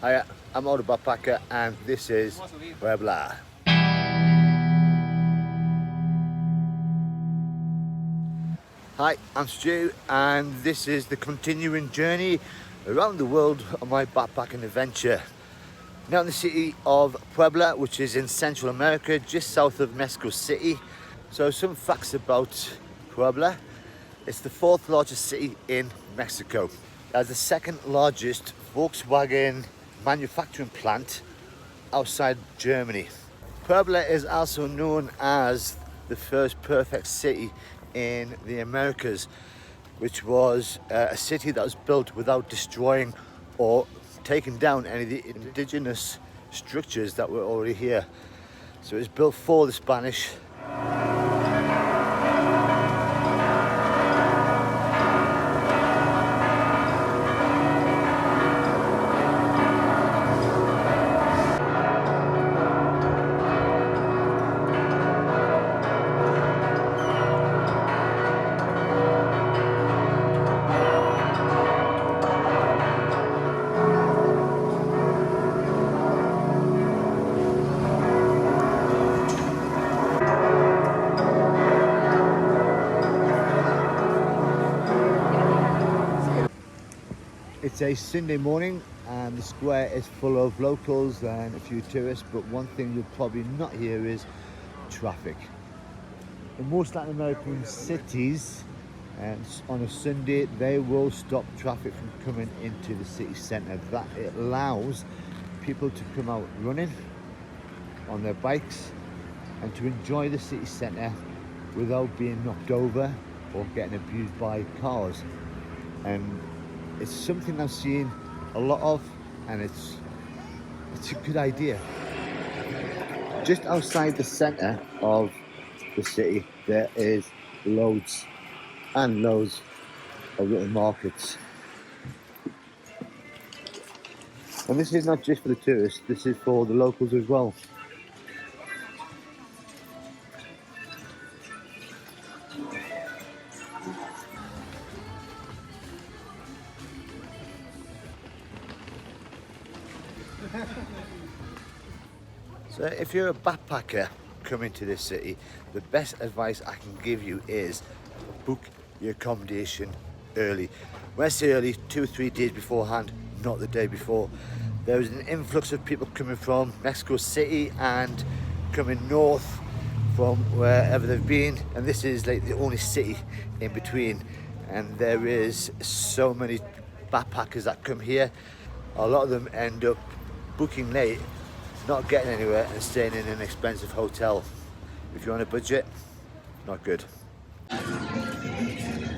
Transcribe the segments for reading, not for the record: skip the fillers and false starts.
Hi, I'm Auto Backpacker and this is Puebla. Hi, I'm Stu and this is the continuing journey around the world on my backpacking adventure. Now in the city of Puebla, which is in Central America, just south of Mexico City. So some facts about Puebla. It's the 4th largest city in Mexico. It has the 2nd largest Volkswagen manufacturing plant outside Germany. Puebla is also known as the first perfect city in the Americas, which was a city that was built without destroying or taking down any of the indigenous structures that were already here. So it was built for the Spanish. It's a Sunday morning and the square is full of locals and a few tourists, but one thing you'll probably not hear is traffic. In most Latin American cities, on a Sunday, they will stop traffic from coming into the city centre. That it allows people to come out running on their bikes and to enjoy the city centre without being knocked over or getting abused by cars. And it's something I've seen a lot of, and it's a good idea. Just outside the centre of the city, there is loads and loads of little markets. And this is not just for the tourists, this is for the locals as well. So if you're a backpacker coming to this city, the best advice I can give you is book your accommodation early. When I say early, 2 or 3 days beforehand, not the day before. There is an influx of people coming from Mexico City and coming north from wherever they've been, and this is like the only city in between, and there is so many backpackers that come here. A lot of them end up booking late, not getting anywhere and staying in an expensive hotel. If you're on a budget, not good.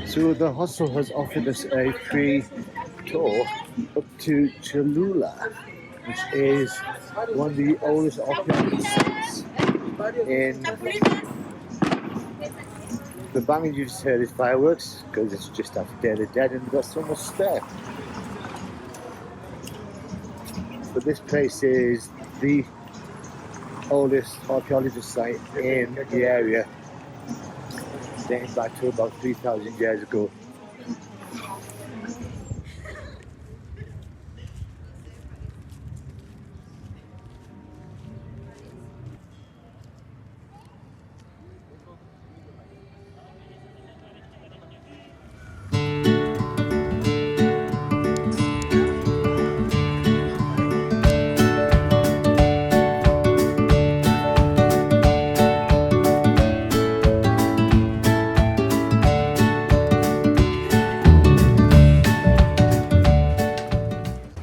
So the hostel has offered us a free tour up to Cholula, which is one of the oldest operating sites in. The banging you just heard is fireworks because it's just after Day of the Dead and we've got so much spare. But this place is the oldest archaeologist site in the area, dating back to about 3,000 years ago.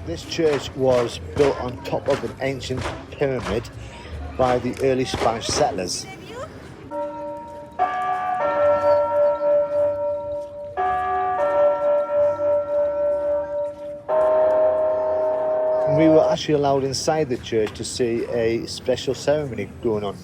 This church was built on top of an ancient pyramid by the early Spanish settlers. And we were actually allowed inside the church to see a special ceremony going on.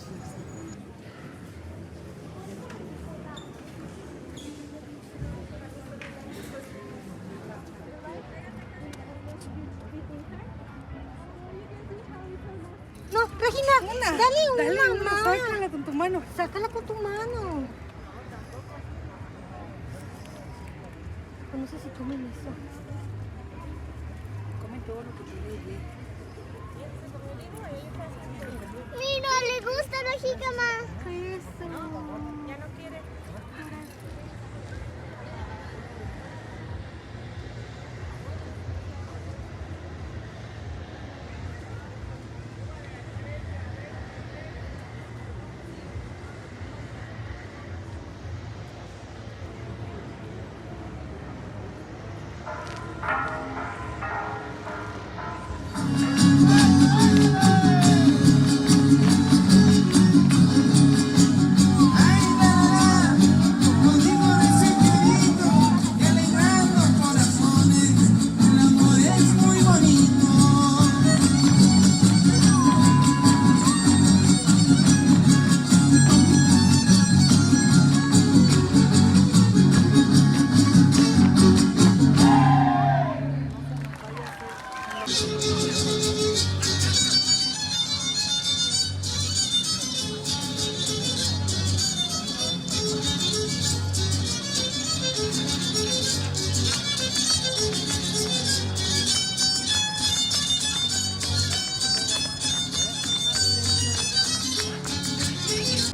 No, Regina, dale una más. Sácala con tu mano. Sácala con tu mano. No sé si comen eso. Comen todo lo que yo les dé. jícama. Eso. Ya no quiere.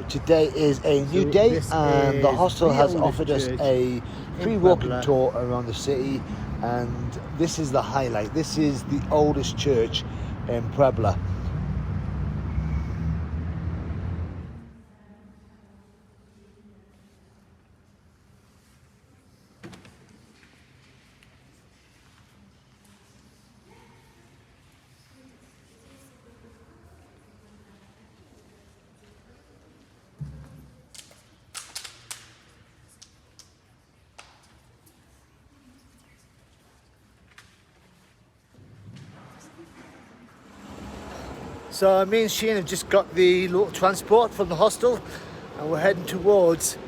Today is a new day and the hostel has offered us a free walking tour around the city, and this is the highlight. This is the oldest church in Puebla. So me and Shane have just got the local transport from the hostel and we're heading towards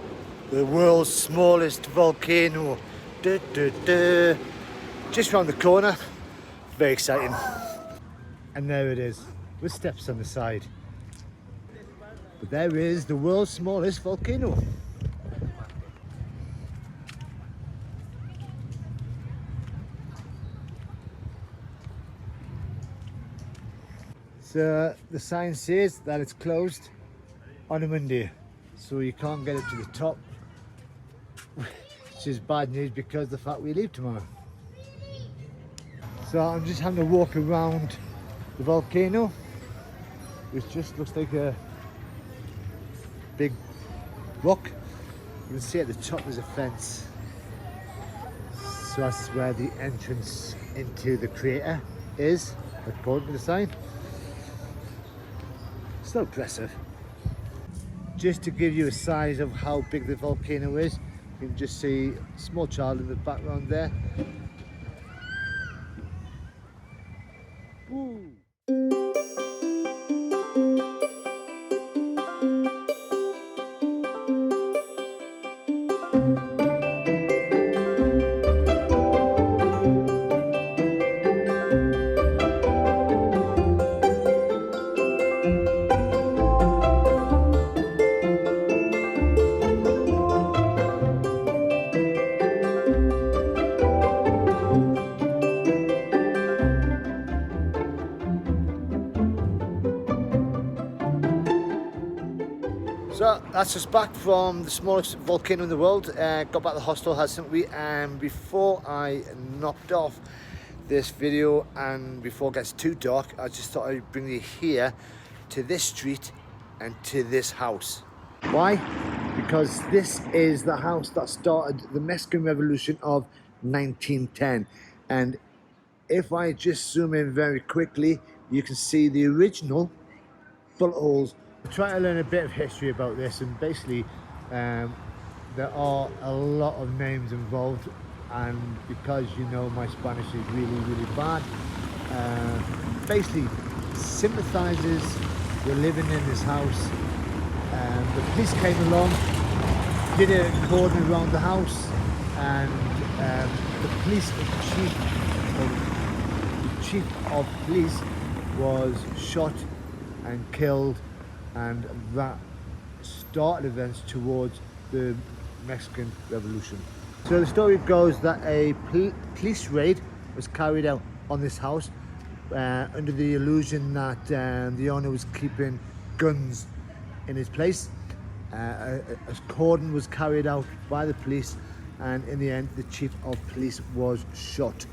the world's smallest volcano. Just round the corner. Very exciting. And there it is, with steps on the side. But there is the world's smallest volcano. So the sign says that it's closed on a Monday, so you can't get up to the top, which is bad news because of the fact we leave tomorrow. So I'm just having a walk around the volcano, which just looks like a big rock. You can see at the top there's a fence, so that's where the entrance into the crater is, according to the sign. So impressive. Just to give you a size of how big the volcano is, you can just see a small child in the background there. Ooh. So that's us back from the smallest volcano in the world. Got back to the hostel, had something to eat, and before I knocked off this video and before it gets too dark, I just thought I'd bring you here to this street and to this house. Why? Because this is the house that started the Mexican Revolution of 1910, and if I just zoom in very quickly, you can see the original bullet holes. I'm trying to learn a bit of history about this, and basically there are a lot of names involved, and because you know my Spanish is really bad, basically sympathizers were living in this house, and the police came along, did a cordon around the house, and the chief of police was shot and killed, and that started events towards the Mexican Revolution. So the story goes that a police raid was carried out on this house under the illusion that the owner was keeping guns in his place. A cordon was carried out by the police, and in the end the chief of police was shot.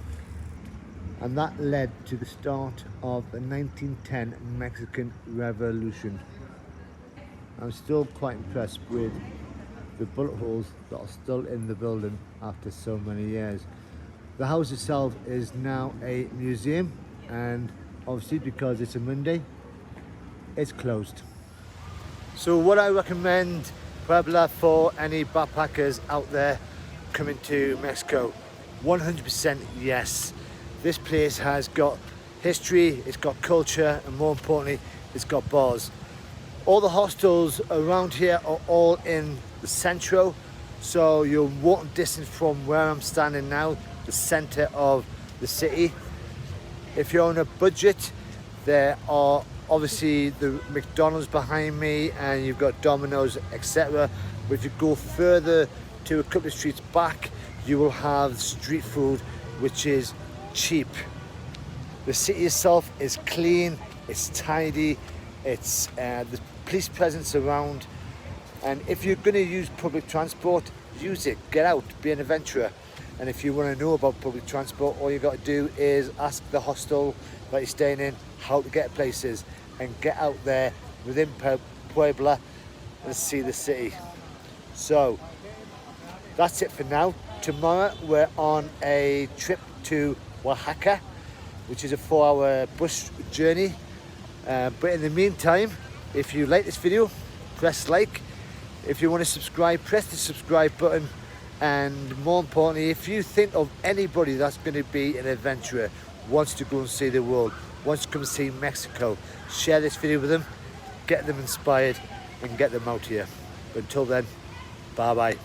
And that led to the start of the 1910 Mexican Revolution. I'm still quite impressed with the bullet holes that are still in the building after so many years. The house itself is now a museum, and obviously because it's a Monday, it's closed. So would I recommend Puebla for any backpackers out there coming to Mexico? 100% yes. This place has got history, it's got culture, and more importantly, it's got bars. All the hostels around here are all in the centro, so you're walking distance from where I'm standing now, the center of the city. If you're on a budget, there are obviously the McDonald's behind me, and you've got Domino's, etc. But if you go further to a couple of streets back, you will have street food, which is cheap. The city itself is clean, it's tidy, it's the police presence around, and if you're going to use public transport, use it, get out, be an adventurer. And if you want to know about public transport, all you got to do is ask the hostel that you're staying in how to get places, and get out there within Puebla and see the city. So that's it for now. Tomorrow we're on a trip to Oaxaca, which is a 4-hour bus journey. But in the meantime, if you like this video, press like. If you want to subscribe, press the subscribe button. And more importantly, if you think of anybody that's going to be an adventurer, wants to go and see the world, wants to come and see Mexico, share this video with them, get them inspired and get them out here. But until then, bye bye.